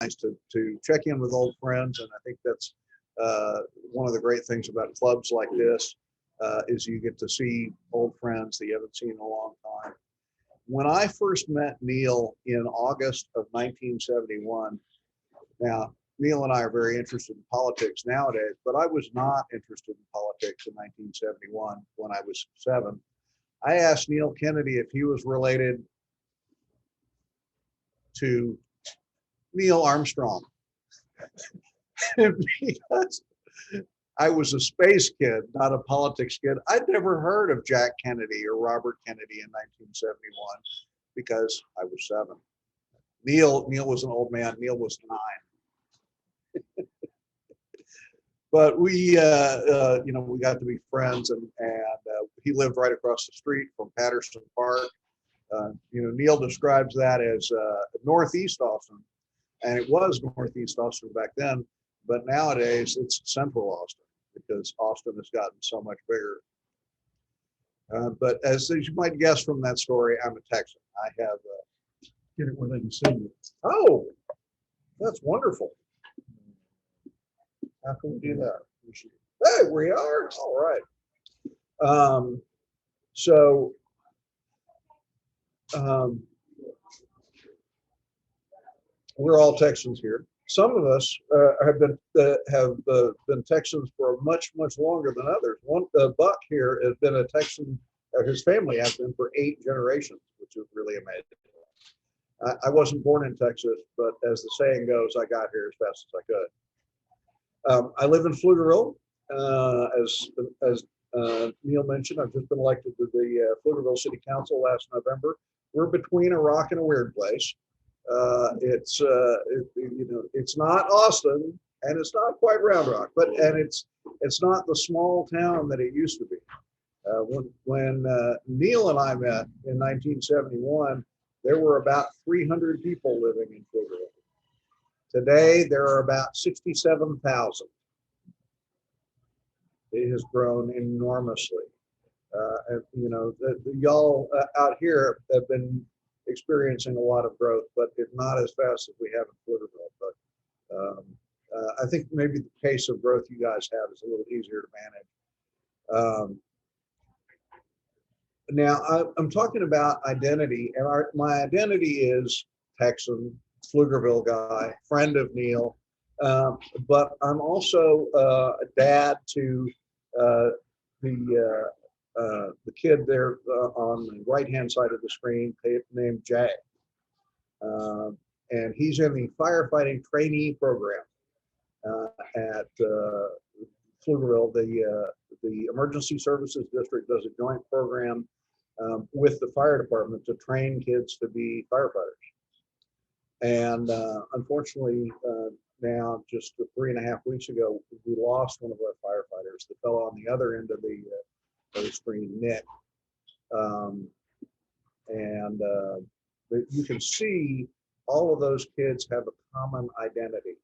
nice to check in with old friends, and I think that's one of the great things about clubs like this is you get to see old friends that you haven't seen in a long time. When I first met Neil in August of 1971, now Neil and I are very interested in politics nowadays, but I was not interested in politics in 1971 when I was 7. I asked Neil Kennedy if he was related to Neil Armstrong. Because I was a space kid, not a politics kid. I'd never heard of Jack Kennedy or Robert Kennedy in 1971 because I was 7. Neil was an old man. Neil was 9. But we got to be friends, and he lived right across the street from Patterson Park. Neil describes that as Northeast Austin, and it was Northeast Austin back then, but nowadays it's Central Austin because Austin has gotten so much bigger. But as you might guess from that story, I'm a Texan. I have Get it where they can see you. Oh, that's wonderful. How can we do that? Hey, we are all right. We're all Texans here. Some of us have been Texans for much longer than others. Buck here has been a Texan. His family has been for 8 generations, which is really amazing. I wasn't born in Texas, but as the saying goes, I got here as fast as I could. I live in Pflugerville. As Neil mentioned, I've just been elected to the Pflugerville City Council last November. We're between a rock and a weird place. It's not Austin, and it's not quite Round Rock, and it's not the small town that it used to be. When Neil and I met in 1971, there were about 300 people living in Pflugerville. Today, there are about 67,000. It has grown enormously. Y'all out here have been experiencing a lot of growth, but it's not as fast as we have in Pflugerville. But I think maybe the pace of growth you guys have is a little easier to manage. Now, I'm talking about identity, and my identity is Texan, Pflugerville guy, friend of Neil, but I'm also a dad to the kid there on the right-hand side of the screen named Jay. And he's in the firefighting trainee program at Pflugerville. The Emergency Services District does a joint program with the fire department to train kids to be firefighters. And unfortunately, now just 3.5 weeks ago, we lost one of our firefighters, the fellow on the other end of the screen, Nick. But you can see all of those kids have a common identity,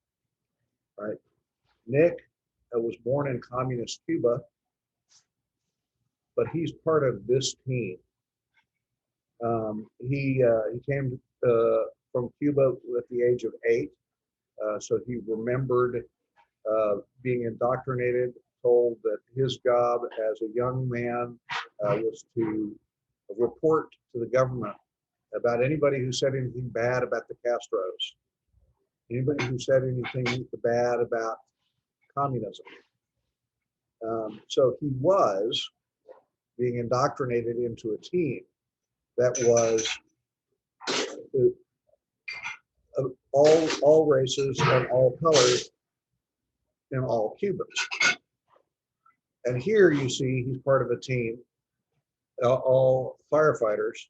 right? Nick was born in communist Cuba, but he's part of this team. He came from Cuba at the age of 8, so he remembered being indoctrinated, told that his job as a young man was to report to the government about anybody who said anything bad about the Castros, anybody who said anything bad about communism. So he was being indoctrinated into a team that was all races and all colors and all Cubans. And here you see he's part of a team, all firefighters,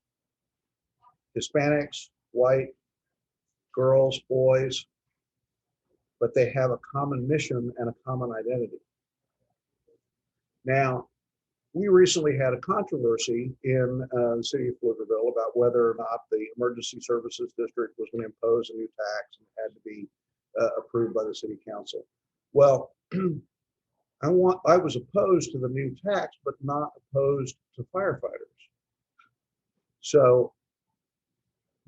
Hispanics, white, girls, boys, but they have a common mission and a common identity. Now, we recently had a controversy in the city of Pflugerville about whether or not the Emergency Services District was going to impose a new tax and had to be approved by the city council. Well, I was opposed to the new tax, but not opposed to firefighters. So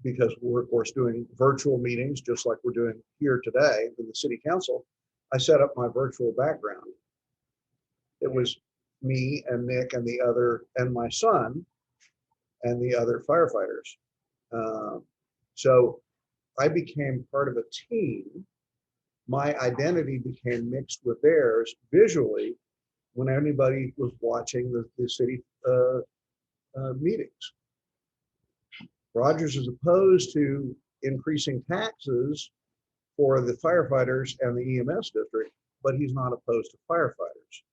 because we're of course doing virtual meetings just like we're doing here today with the city council, I set up my virtual background. It was me and Nick and the other, and my son and the other firefighters. So I became part of a team. My identity became mixed with theirs visually when anybody was watching the city meetings. Rogers is opposed to increasing taxes for the firefighters and the EMS district, but he's not opposed to firefighters.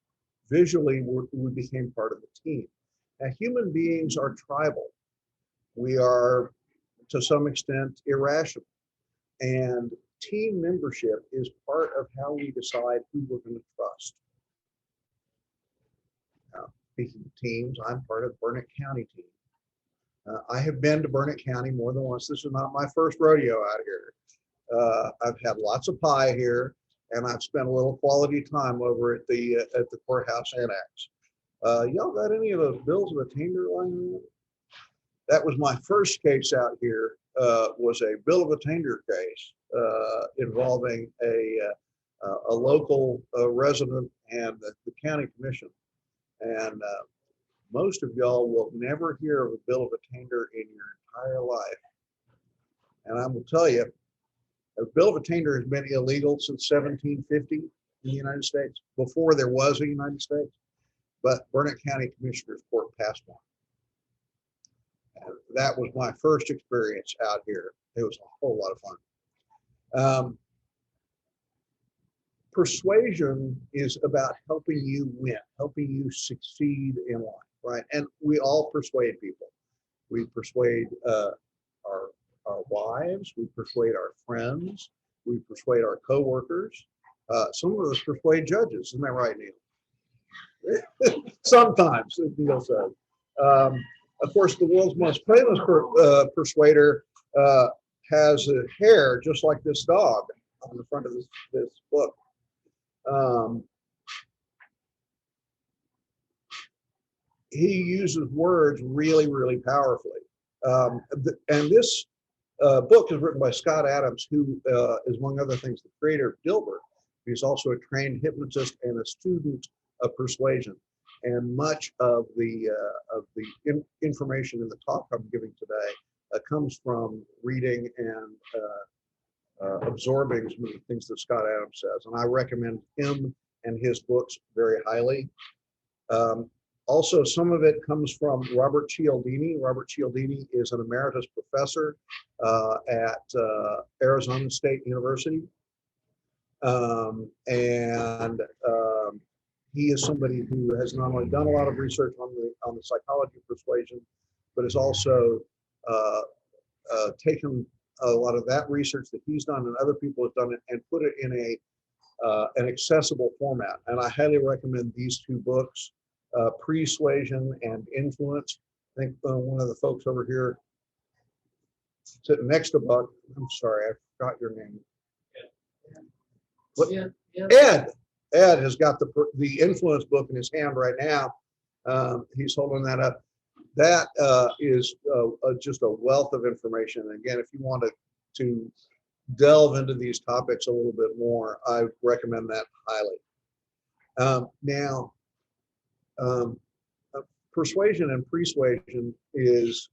Visually, we became part of the team. Now, human beings are tribal. We are, to some extent, irrational. And team membership is part of how we decide who we're going to trust. Now, speaking of teams, I'm part of the Burnett County team. I have been to Burnett County more than once. This is not my first rodeo out here. I've had lots of pie here, and I've spent a little quality time over at the courthouse annex. Y'all got any of those bills of attainder lying? That was my first case out here. Was a bill of attainder case involving a local resident and the county commission. And most of y'all will never hear of a bill of attainder in your entire life. And I will tell you, a bill of attainder has been illegal since 1750 in the United States, before there was a United States. But Burnett County Commissioner's Court passed one. And that was my first experience out here. It was a whole lot of fun. Persuasion is about helping you win, helping you succeed in life, right? And we all persuade people. We persuade our wives, we persuade our friends, we persuade our coworkers. Some of us persuade judges, isn't that right, Neil? Sometimes, Neil says. Of course, the world's most famous persuader has a hair just like this dog on the front of this book. He uses words really, really powerfully. And this book is written by Scott Adams, who is, among other things, the creator of Dilbert. He's also a trained hypnotist and a student of persuasion. And much of the information in the talk I'm giving today comes from reading and absorbing some of the things that Scott Adams says. And I recommend him and his books very highly. Also, some of it comes from Robert Cialdini. Robert Cialdini is an emeritus professor at Arizona State University. He is somebody who has not only done a lot of research on the psychology of persuasion, but has also taken a lot of that research that he's done and other people have done it and put it in an accessible format. And I highly recommend these two books, Persuasion and Influence. I think one of the folks over here sitting next to Buck, I'm sorry, I forgot your name. What? Yeah. Ed has got the Influence book in his hand right now. He's holding that up. That is just a wealth of information. Again, if you want to delve into these topics a little bit more, I recommend that highly. Persuasion and persuasion is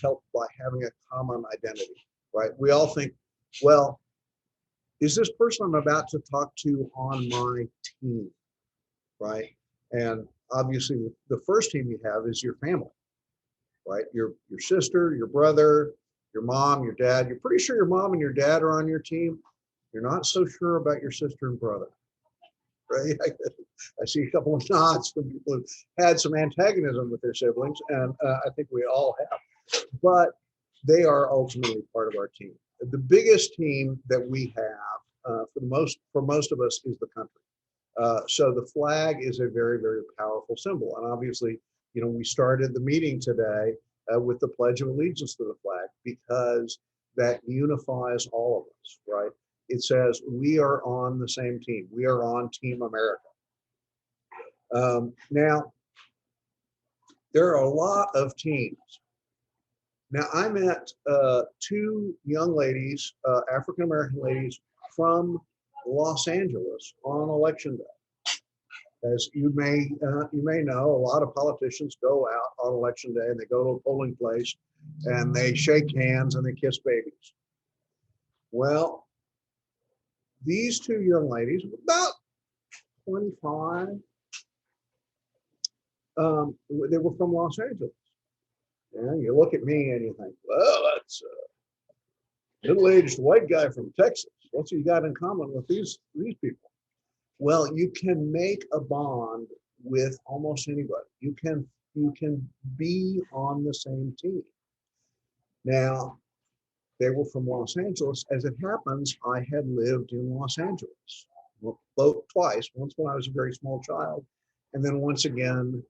helped by having a common identity, right? We all think, well, is this person I'm about to talk to on my team, right? And obviously, the first team you have is your family, right? Your sister, your brother, your mom, your dad. You're pretty sure your mom and your dad are on your team. You're not so sure about your sister and brother, right? I see a couple of nods from people who've had some antagonism with their siblings, and I think we all have. But they are ultimately part of our team. The biggest team that we have for most of us is the country. So the flag is a very, very powerful symbol. And obviously, we started the meeting today with the Pledge of Allegiance to the flag because that unifies all of us, right? It says we are on the same team. We are on Team America. Now, there are a lot of teams. Now, I met two young ladies, African-American ladies from Los Angeles on election day. As you may know, a lot of politicians go out on election day and they go to a polling place and they shake hands and they kiss babies. Well, these two young ladies, about 25, they were from Los Angeles. And you look at me and you think, well, that's a middle-aged white guy from Texas. What's he got in common with these people? Well, you can make a bond with almost anybody. You can be on the same team. Now, they were from Los Angeles. As it happens, I had lived in Los Angeles, both twice. Once when I was a very small child, and then once again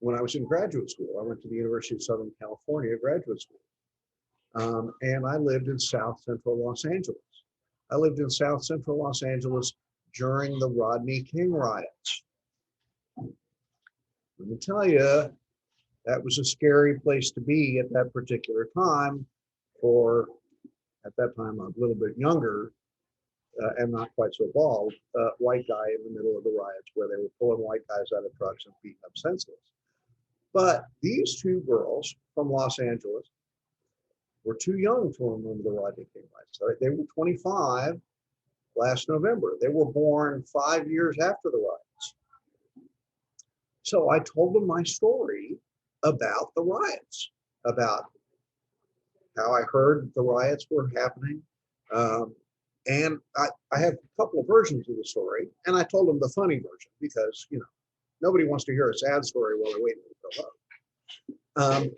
when I was in graduate school. I went to the University of Southern California graduate school, and I lived in South Central Los Angeles. I lived in South Central Los Angeles during the Rodney King riots. Let me tell you, that was a scary place to be at that particular time for, at that time, a little bit younger and not quite so bald, white guy in the middle of the riots where they were pulling white guys out of trucks and beating up senseless. But these two girls from Los Angeles were too young to remember the Rodney King riots. They were 25 last November. They were born 5 years after the riots. So I told them my story about the riots, about how I heard the riots were happening. And I have a couple of versions of the story, and I told them the funny version because, you know, nobody wants to hear a sad story while they're waiting to go up.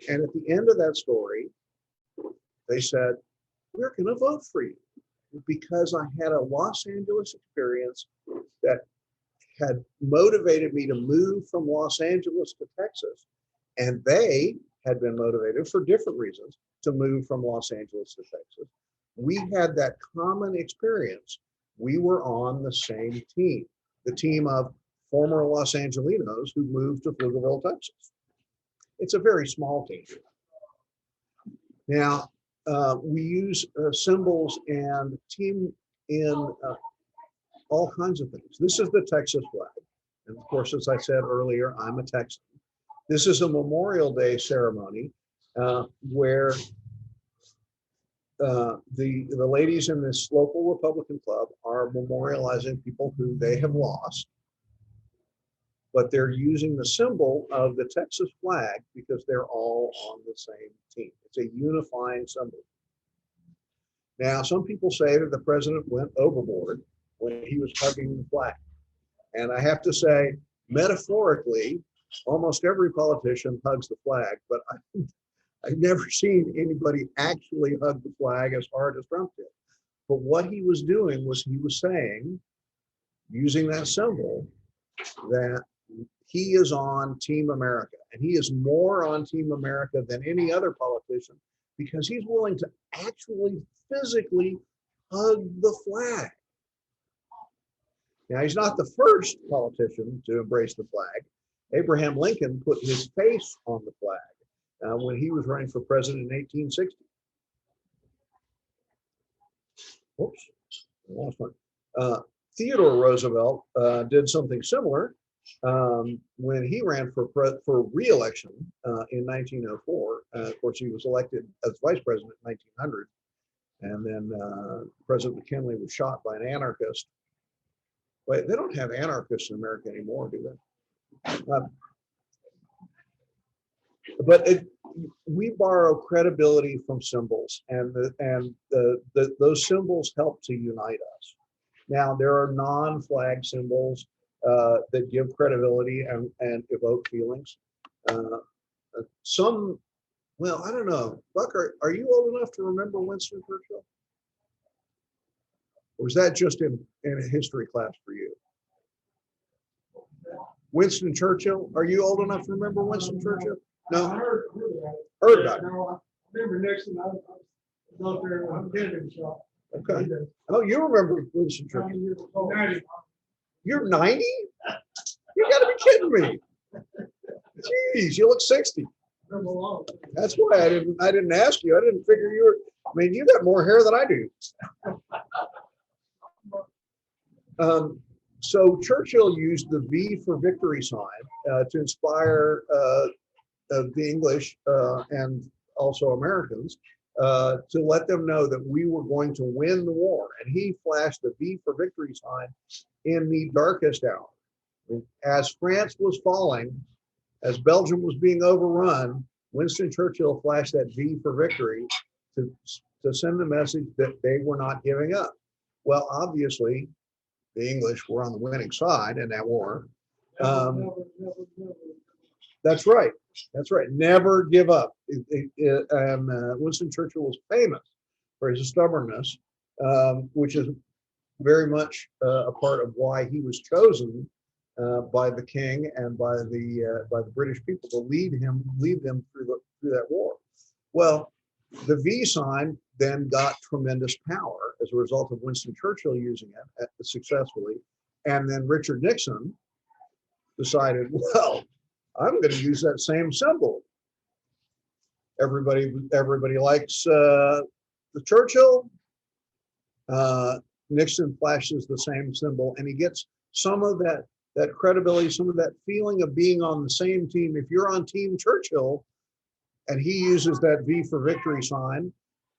And at the end of that story, they said, we're going to vote for you because I had a Los Angeles experience that had motivated me to move from Los Angeles to Texas. And they had been motivated for different reasons to move from Los Angeles to Texas. We had that common experience. We were on the same team, the team of former Los Angelinos who moved to Pflugerville, Texas. It's a very small team. Now, we use symbols and team in all kinds of things. This is the Texas flag. And of course, as I said earlier, I'm a Texan. This is a Memorial Day ceremony where the ladies in this local Republican club are memorializing people who they have lost, but they're using the symbol of the Texas flag because they're all on the same team. It's a unifying symbol. Now, some people say that the president went overboard when he was hugging the flag. And I have to say, metaphorically, almost every politician hugs the flag, but I've never seen anybody actually hug the flag as hard as Trump did. But what he was doing was he was saying, using that symbol, that he is on Team America. And he is more on Team America than any other politician because he's willing to actually physically hug the flag. Now, he's not the first politician to embrace the flag. Abraham Lincoln put his face on the flag when he was running for president in 1860. Oops, I lost one. Theodore Roosevelt did something similar when he ran for re-election in 1904. Of course, he was elected as vice president in 1900, and then President McKinley was shot by an anarchist. Wait, they don't have anarchists in America anymore, do they? But we borrow credibility from symbols, and those symbols help to unite us. Now, there are non-flag symbols that give credibility and evoke feelings. Some, well, I don't know. Buck, are you old enough to remember Winston Churchill? Or was that just in a history class for you? Winston Churchill, are you old enough to remember Winston Churchill? No? I heard Heard about it. No, I remember Nixon. I was out there on Kennedy shop. Okay. Oh, you remember Winston Churchill? You're 90? You gotta be kidding me. Jeez, you look 60. From along. That's why I didn't ask you. I didn't figure you were, I mean, you got more hair than I do. So Churchill used the V for victory sign to inspire the English and also Americans to let them know that we were going to win the war. And he flashed the V for victory sign in the darkest hour. As France was falling, as Belgium was being overrun, Winston Churchill flashed that V for victory to send the message that they were not giving up. Well, obviously, the English were on the winning side in that war. Never. That's right. That's right. Never give up. Winston Churchill was famous for his stubbornness, which is very much a part of why he was chosen by the king and by the British people to lead them through that war. Well, the V sign then got tremendous power as a result of Winston Churchill using it successfully, and then Richard Nixon decided, well, I'm going to use that same symbol. Everybody likes the Churchill. Nixon flashes the same symbol, and he gets some of that credibility, some of that feeling of being on the same team. If you're on Team Churchill, and he uses that V for victory sign,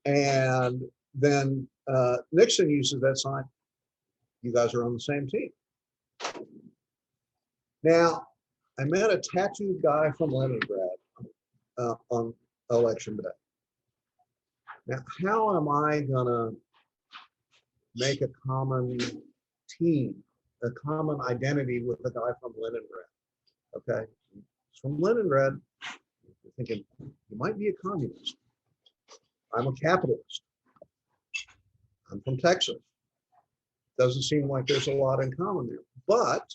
and then Nixon uses that sign, you guys are on the same team. Now, I met a tattooed guy from Leningrad on election day. Now, how am I gonna make a common team, a common identity with a guy from Leningrad? Okay, he's from Leningrad. You're thinking, you might be a communist. I'm a capitalist. I'm from Texas. Doesn't seem like there's a lot in common there. But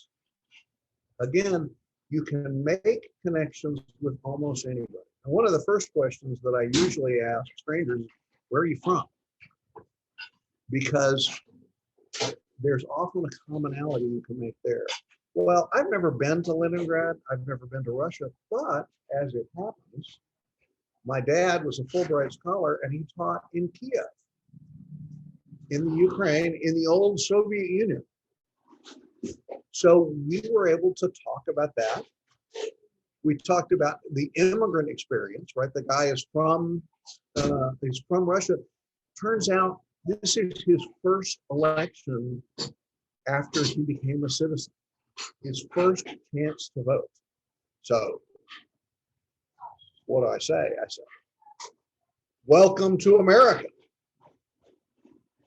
again, you can make connections with almost anybody. And one of the first questions that I usually ask strangers, where are you from? Because there's often a commonality you can make there. Well, I've never been to Leningrad. I've never been to Russia, but as it happens, my dad was a Fulbright scholar and he taught in Kiev, in the Ukraine, in the old Soviet Union. So we were able to talk about that. We talked about the immigrant experience, right? The guy is from Russia. Turns out this is his first election after he became a citizen, his first chance to vote. So what do I say? I say, welcome to America,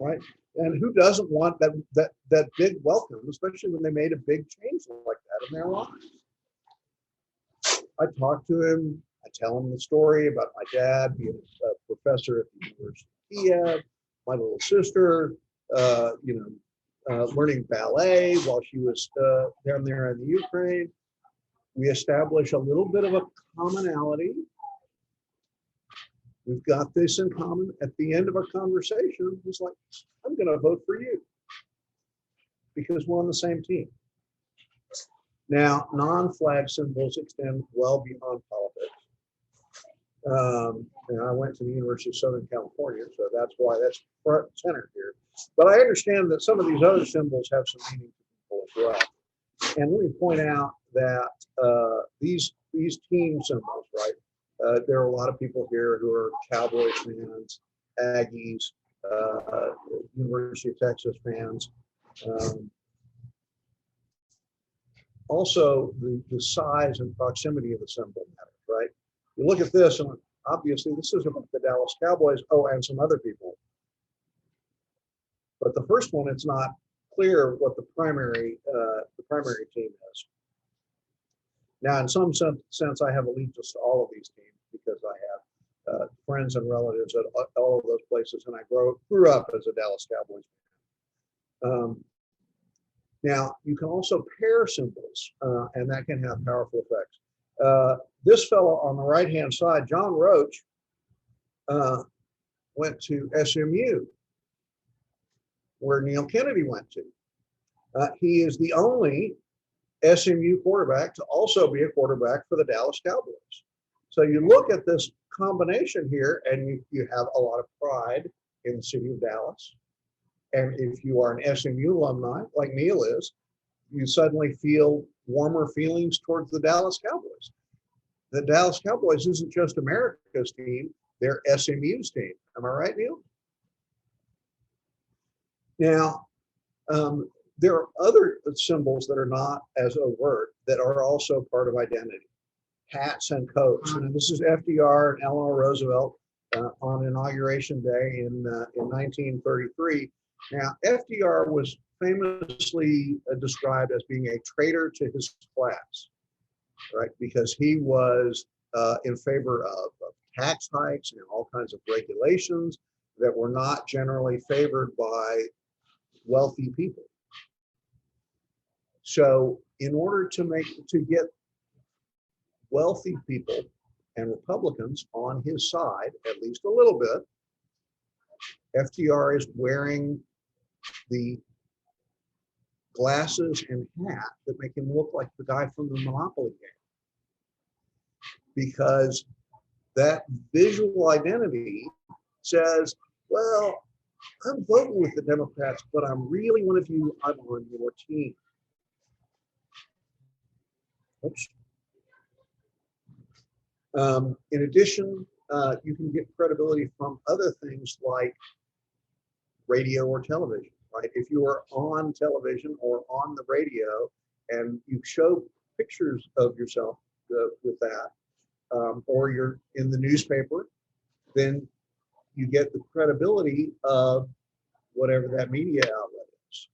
right? And who doesn't want that big welcome, especially when they made a big change like that in their lives? I talk to him. I tell him the story about my dad being a professor at the University of Kiev, my little sister, learning ballet while she was down there in the Ukraine. We establish a little bit of a commonality. We've got this in common. At the end of our conversation, he's like, I'm going to vote for you because we're on the same team. Now, non-flag symbols extend well beyond politics. And I went to the University of Southern California, so that's why that's front and center here. But I understand that some of these other symbols have some meaning to people as well. And let me point out that these team symbols, right? There are a lot of people here who are Cowboys fans, Aggies, University of Texas fans. Also, the size and proximity of the symbol matters, right? You look at this, and obviously this is about the Dallas Cowboys, and some other people. But the first one, it's not clear what the primary team is. Now, in some sense, I have allegiance to all of these teams because I have friends and relatives at all of those places, and I grew up as a Dallas Cowboys fan. Now, you can also pair symbols, and that can have powerful effects. This fellow on the right-hand side, John Roach, went to SMU, where Neil Kennedy went to. He is the only SMU quarterback to also be a quarterback for the Dallas Cowboys. So you look at this combination here and you have a lot of pride in the city of Dallas. And if you are an SMU alumni, like Neil is, you suddenly feel warmer feelings towards the Dallas Cowboys. The Dallas Cowboys isn't just America's team, they're SMU's team. Am I right, Neil? Now, there are other symbols that are not as overt that are also part of identity. Hats and coats. And this is FDR and Eleanor Roosevelt on Inauguration Day in 1933. Now, FDR was famously described as being a traitor to his class, right? Because he was in favor of tax hikes and all kinds of regulations that were not generally favored by wealthy people. So in order to get wealthy people and Republicans on his side, at least a little bit, FDR is wearing the glasses and hat that make him look like the guy from the Monopoly game. Because that visual identity says, well, I'm voting with the Democrats, but I'm really one of you, I'm on your team. Oops. In addition, you can get credibility from other things like radio or television, right? If you are on television or on the radio and you show pictures of yourself with that, or you're in the newspaper, then you get the credibility of whatever that media outlet is.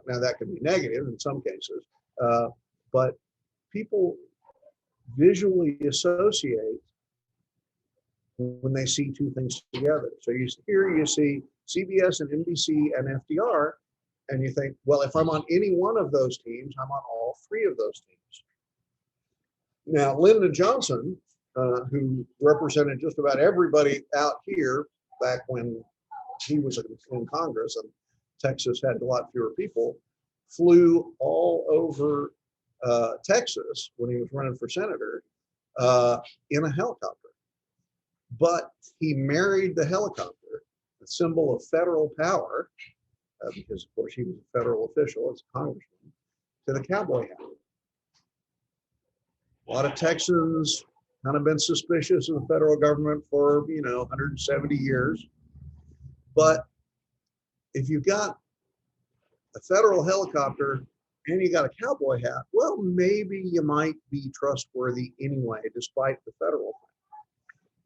Now that can be negative in some cases, but people visually associate when they see two things together. So you see CBS and NBC and FDR, and you think, well, if I'm on any one of those teams, I'm on all three of those teams. Now, Lyndon Johnson, who represented just about everybody out here back when he was in Congress and Texas had a lot fewer people, flew all over Texas when he was running for senator in a helicopter. But he married the helicopter, a symbol of federal power, because of course he was a federal official as a congressman, to the cowboy hat. A lot of Texans kind of been suspicious of the federal government for 170 years. But if you've got a federal helicopter and you got a cowboy hat, well, maybe you might be trustworthy anyway, despite the federal thing.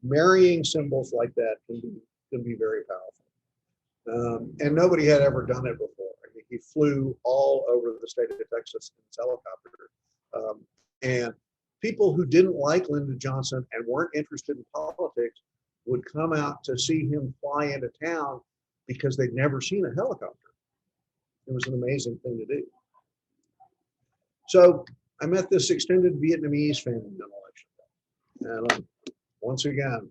Marrying symbols like that can be very powerful. And nobody had ever done it before. I mean, he flew all over the state of Texas in his helicopter. And people who didn't like Lyndon Johnson and weren't interested in politics would come out to see him fly into town because they'd never seen a helicopter. It was an amazing thing to do. So I met this extended Vietnamese family on election day. And once again,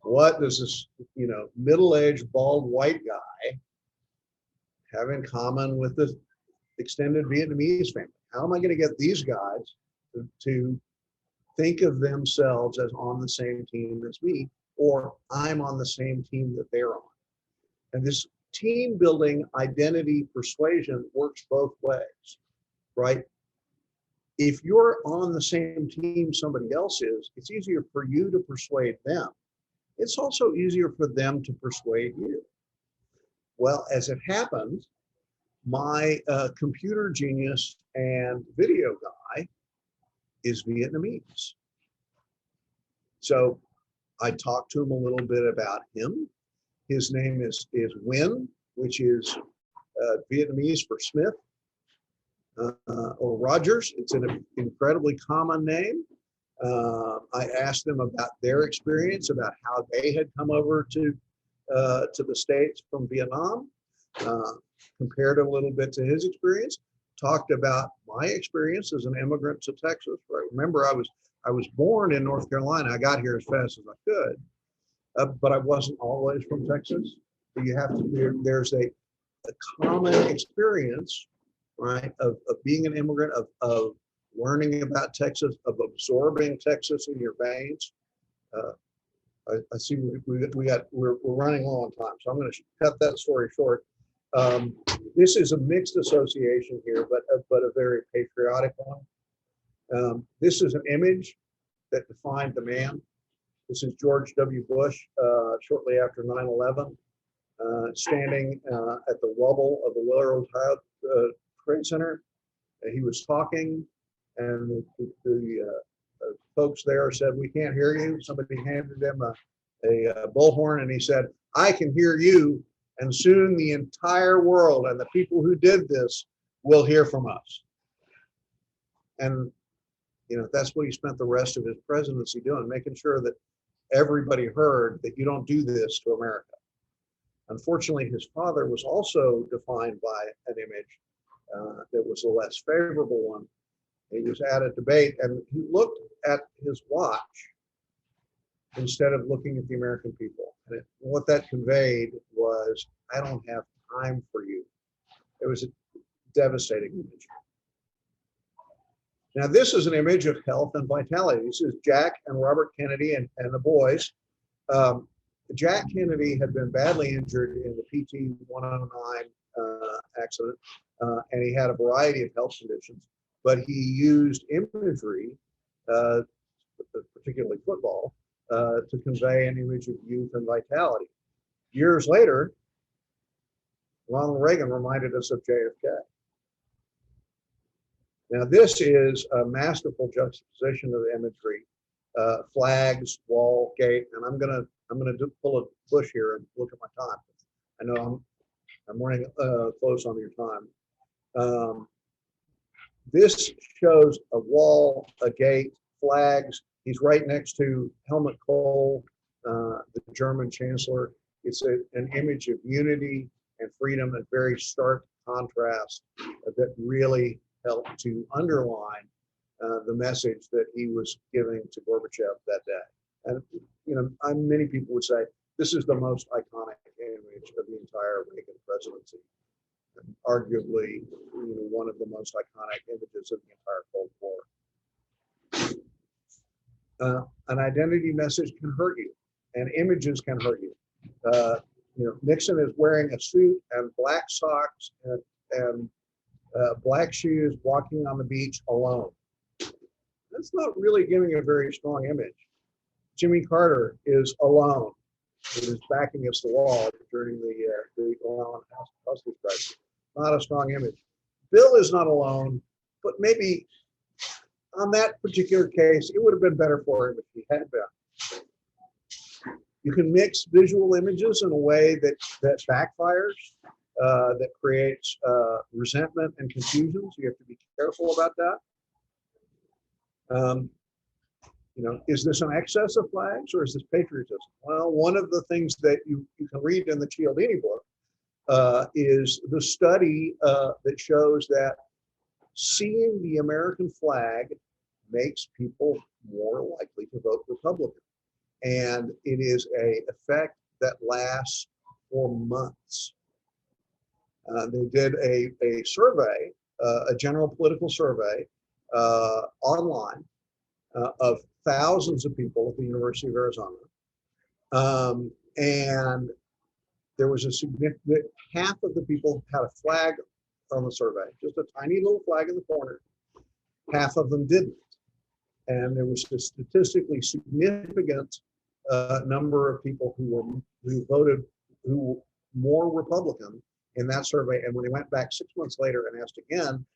what does this, middle-aged, bald, white guy have in common with this extended Vietnamese family? How am I going to get these guys to think of themselves as on the same team as me, or I'm on the same team that they're on? And this team building identity persuasion works both ways, right? If you're on the same team somebody else is, it's easier for you to persuade them. It's also easier for them to persuade you. Well, as it happens, my computer genius and video guy is Vietnamese. So I talked to him a little bit about him. His name is Nguyen, which is Vietnamese for Smith or Rogers. It's an incredibly common name. I asked them about their experience, about how they had come over to the States from Vietnam, compared a little bit to his experience, talked about my experience as an immigrant to Texas. Right? Remember, I was born in North Carolina. I got here as fast as I could, but I wasn't always from Texas. So you have to, there's a common experience, right, of being an immigrant, of learning about Texas, of absorbing Texas in your veins. I see we're running low on time, so I'm going to cut that story short. This is a mixed association here, but a very patriotic one. This is an image that defined the man. This is George W. Bush shortly after 9/11, standing at the rubble of the World Trade Center. He was talking, and the folks there said, "We can't hear you." Somebody handed him a bullhorn, and he said, "I can hear you, and soon the entire world and the people who did this will hear from us." And that's what he spent the rest of his presidency doing, making sure that everybody heard that you don't do this to America. Unfortunately, his father was also defined by an image that was a less favorable one. He was at a debate and he looked at his watch instead of looking at the American people. And what that conveyed was, "I don't have time for you." It was a devastating image. Now, this is an image of health and vitality. This is Jack and Robert Kennedy and the boys. Jack Kennedy had been badly injured in the PT 109 accident, and he had a variety of health conditions, but he used imagery, particularly football, to convey an image of youth and vitality. Years later, Ronald Reagan reminded us of JFK. Now, this is a masterful juxtaposition of imagery, flags, wall, gate, and I'm gonna pull a push here and look at my time. I know I'm running close on your time. This shows a wall, a gate, flags. He's right next to Helmut Kohl, the German chancellor. It's an image of unity and freedom, and very stark contrast that really helped to underline the message that he was giving to Gorbachev that day. And many people would say this is the most iconic image of the entire Reagan presidency, and arguably one of the most iconic images of the entire Cold War. An identity message can hurt you, and images can hurt you. Nixon is wearing a suit and black socks and black shoes, walking on the beach alone. That's not really giving a very strong image. Jimmy Carter is alone with his back against the wall during the Iran hostage crisis. Not a strong image. Bill is not alone, but maybe on that particular case, it would have been better for him if he had been. You can mix visual images in a way that backfires, that creates resentment and confusion. So you have to be careful about that. Is this an excess of flags or is this patriotism? Well, one of the things that you can read in the Cialdini book is the study that shows that seeing the American flag makes people more likely to vote Republican. And it is an effect that lasts for months. They did a survey, a general political survey online of thousands of people at the University of Arizona. And there was a significant, half of the people had a flag on the survey, just a tiny little flag in the corner. Half of them didn't. And there was a statistically significant number of people who voted more Republican in that survey. And when they went back 6 months later and asked again,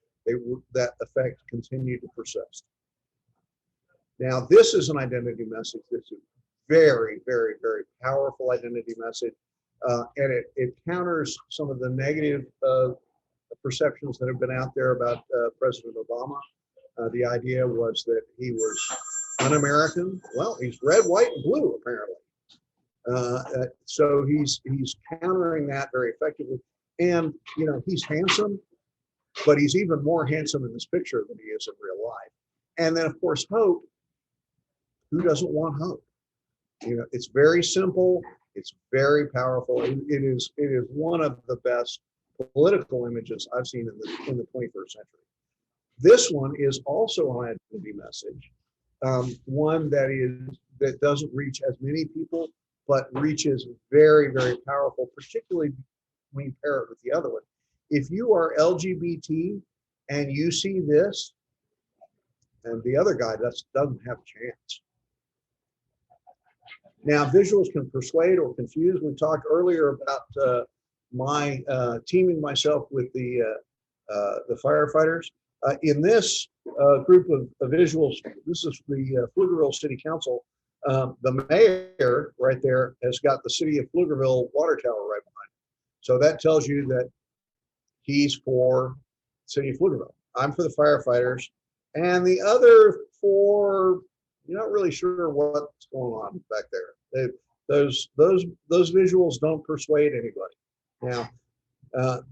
that effect continued to persist. Now, this is an identity message. This is very, very, very powerful identity message. And it counters some of the negative perceptions that have been out there about President Obama. The idea was that he was un-American. Well, he's red, white, and blue, apparently. So he's countering that very effectively. And, he's handsome, but he's even more handsome in this picture than he is in real life. And then, of course, hope. Who doesn't want hope? It's very simple. It's very powerful. It is one of the best political images I've seen in the 21st century. This one is also an identity message, one that doesn't reach as many people, but reaches very, very powerful, particularly when you pair it with the other one. If you are LGBT and you see this, and the other guy doesn't have a chance. Now, visuals can persuade or confuse. We talked earlier about my teaming myself with the firefighters. In this group of visuals, this is the Pflugerville City Council. The mayor right there has got the city of Pflugerville water tower right behind him. So that tells you that he's for city of Pflugerville. I'm for the firefighters. And the other four, you're not really sure what's going on back there. Those visuals don't persuade anybody. Now,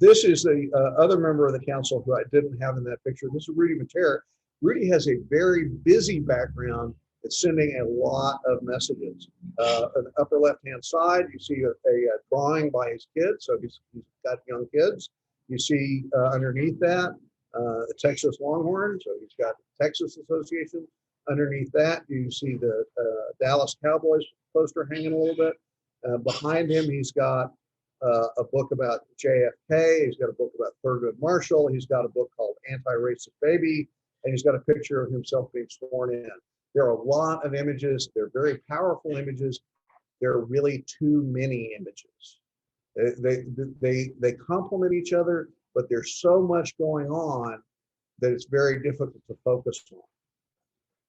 this is the other member of the council who I didn't have in that picture. This is Rudy Matera. Rudy has a very busy background. It's sending a lot of messages. On the upper left-hand side, you see a drawing by his kids. So he's got young kids. You see underneath that, the Texas Longhorn. So he's got Texas Association. Underneath that, you see the Dallas Cowboys poster hanging a little bit. Behind him, he's got a book about JFK. He's got a book about Thurgood Marshall. He's got a book called Anti-Racist Baby. And he's got a picture of himself being sworn in. There are a lot of images. They're very powerful images. There are really too many images. They complement each other, but there's so much going on that it's very difficult to focus on.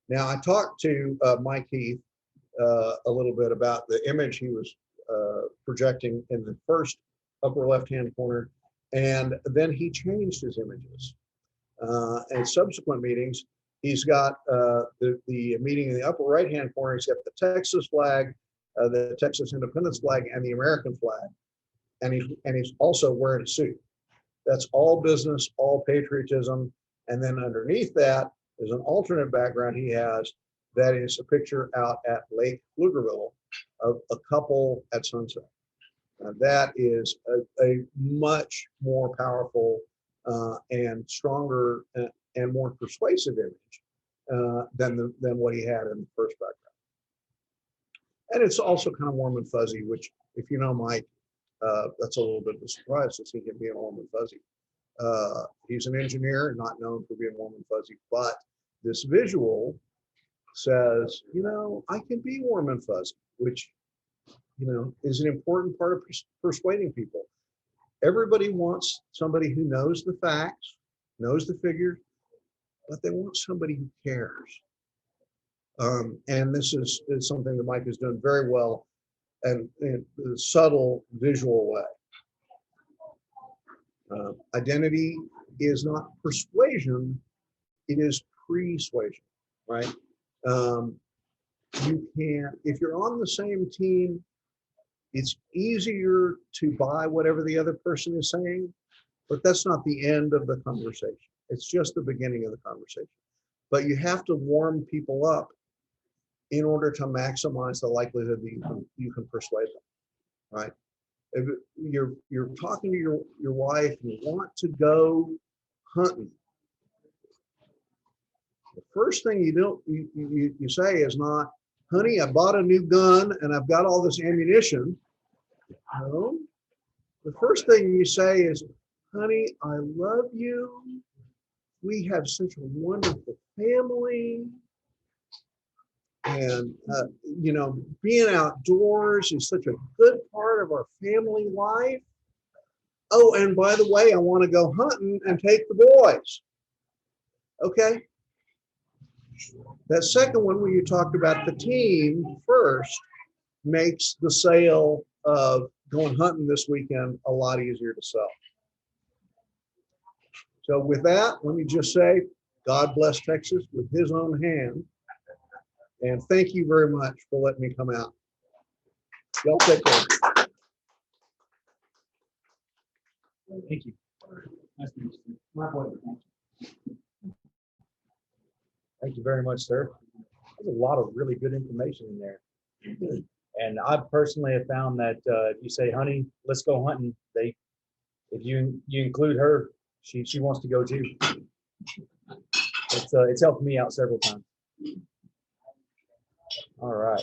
Now, I talked to Mike Heath a little bit about the image he was projecting in the first upper left-hand corner, and then he changed his images. In subsequent meetings, he's got the meeting in the upper right-hand corner. He's got the Texas flag, the Texas Independence flag, and the American flag, and he's also wearing a suit. That's all business, all patriotism, and then underneath that is an alternate background he has. That is a picture out at Lake Pflugerville of a couple at sunset. That is a much more powerful and stronger and more persuasive image than what he had in the first background. And it's also kind of warm and fuzzy, which, if you know Mike, that's a little bit of a surprise to see him being warm and fuzzy. He's an engineer, not known for being warm and fuzzy, but this visual says, I can be warm and fuzzy, which, is an important part of persuading people. Everybody wants somebody who knows the facts, knows the figures, but they want somebody who cares. And this is something that Mike has done very well and in a subtle visual way. Identity is not persuasion, it is persuasion, right? You can, if you're on the same team, it's easier to buy whatever the other person is saying, but that's not the end of the conversation. It's just the beginning of the conversation. But you have to warm people up in order to maximize the likelihood that you can persuade them, right? If you're talking to your wife and you want to go hunting, the first thing you say is not, honey, I bought a new gun and I've got all this ammunition. No. The first thing you say is, honey, I love you. We have such a wonderful family. And, being outdoors is such a good part of our family life. Oh, and by the way, I want to go hunting and take the boys. Okay. That second one, where you talked about the team first, makes the sale of going hunting this weekend a lot easier to sell. So with that, let me just say, God bless Texas with his own hand. And thank you very much for letting me come out. Y'all take care. Thank you. Nice to meet you. My pleasure. Thank you very much, sir. There's a lot of really good information in there. And I personally have found that if you say, honey, let's go hunting, if you include her, she wants to go too. It's helped me out several times. All right.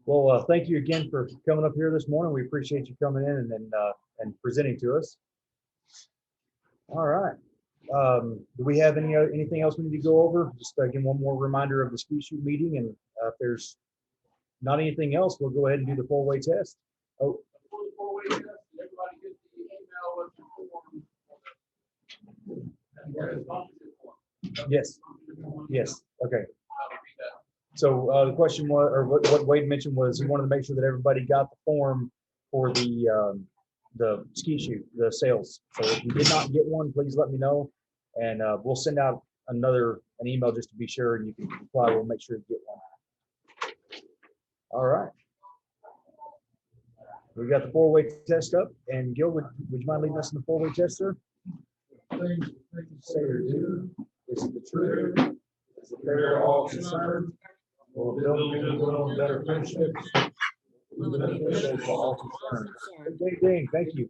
Well, thank you again for coming up here this morning. We appreciate you coming in and presenting to us. All right. Do we have anything else we need to go over? Just again, one more reminder of the ski shoot meeting, and if there's not anything else, we'll go ahead and do the four-way test. Oh, Everybody get the email with the form. yes. Yes. Okay. So the question was, or what Wade mentioned was, he wanted to make sure that everybody got the form for the ski shoot, the sales. So if you did not get one, please let me know, and we'll send out an email just to be sure, and you can reply. We'll make sure you get one. All right. We got the four-way test up, and Gil, would you mind leading us in the four-way test, sir? Things you say or do, is it the truth? Is it fair to all concerned? Will it build goodwill and better friendships? Will it be beneficial to all concerned? Good day, Dane. Thank you.